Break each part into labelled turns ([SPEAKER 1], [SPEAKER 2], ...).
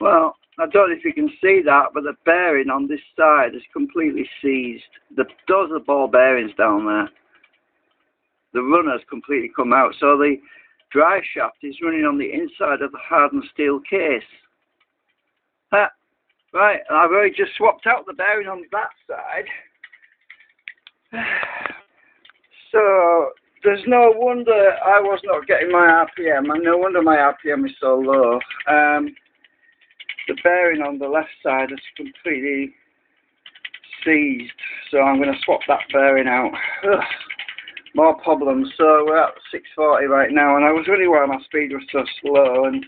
[SPEAKER 1] Well, I don't know if you can see that, but the bearing on this side is completely seized. Those are the ball bearings down there. The runner's completely come out, so the drive shaft is running on the inside of the hardened steel case. Right, I've already just swapped out the bearing on that side. So there's no wonder I was not getting my RPM, and no wonder my RPM is so low. The bearing on the left side is completely seized, so I'm going to swap that bearing out. Ugh, more problems. So we're at 640 right now, and I was wondering why my speed was so slow, and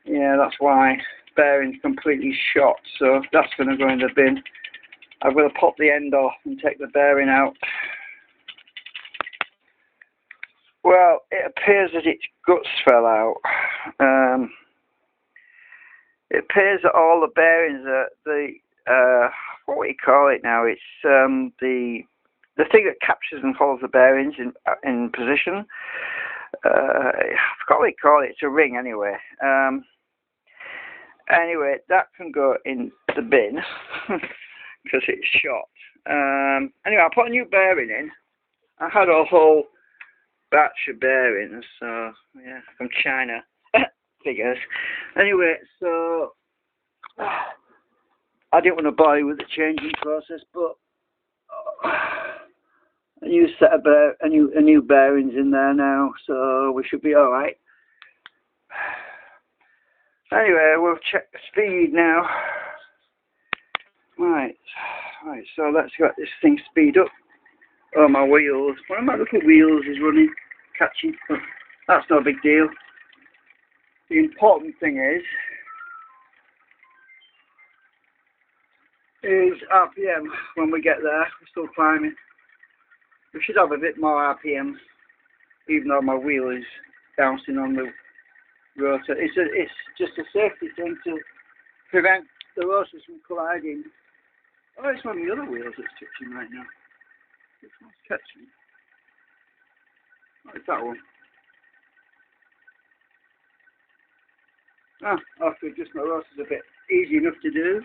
[SPEAKER 1] yeah, that's why. Bearing's completely shot, so that's going to go in the bin. I'm going to pop the end off and take the bearing out. Well, it appears that its guts fell out. It appears that all the bearings are what do you call it now? It's the thing that captures and holds the bearings in position. I forgot what you call it. It's a ring anyway. Anyway, that can go in the bin because it's shot. Anyway, I put a new bearing in. I had a whole batch of bearings, so yeah, from China. Figures. Anyway, so I didn't want to bother you with the changing process, but a new set of a new bearings in there now, so we should be all right. Anyway, we'll check the speed now. Right, so let's get this thing speed up. Oh, my wheels. One of my little wheels is running, catching, but that's no big deal. The important thing is RPM when we get there. We're still climbing. We should have a bit more RPM, even though my wheel is bouncing on the rotor. It's just a safety thing to prevent the rotors from colliding. Oh, it's one of the other wheels that's touching right now. Which one's catching? Oh, it's that one. Ah, I have to adjust my rotors a bit. Easy enough to do.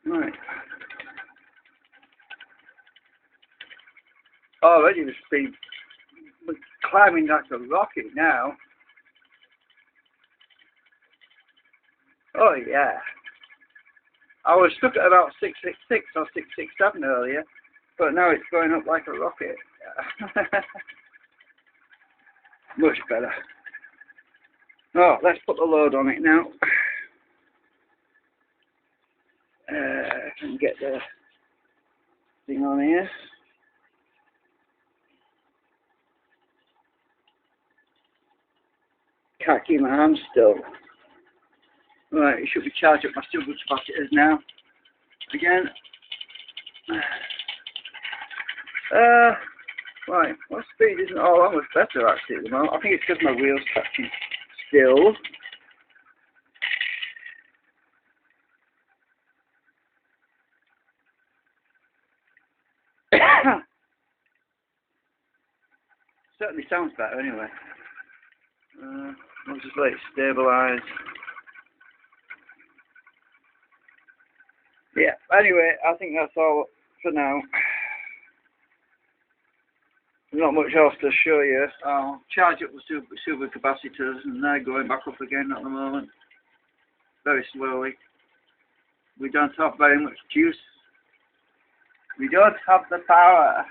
[SPEAKER 1] Right. Already the speed. We're climbing like a rocket now. Oh yeah. I was stuck at about 666 or 667 earlier, but now it's going up like a rocket. Much better. Oh, let's put the load on it now. I can get the thing on here. Can't keep my hands still. Right, it should be charged up my silver capacitors now. Again. Right, my speed isn't all that much better actually at the moment. I think it's because my wheel's catching still. Certainly sounds better anyway. I'll just let it stabilise. Yeah, anyway, I think that's all for now. Not much else to show you. I'll charge up the super capacitors and they're going back up again at the moment. Very slowly. We don't have very much juice. We don't have the power.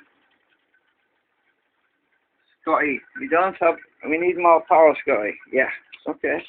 [SPEAKER 1] Scotty, we need more power, Scotty. Yeah, okay.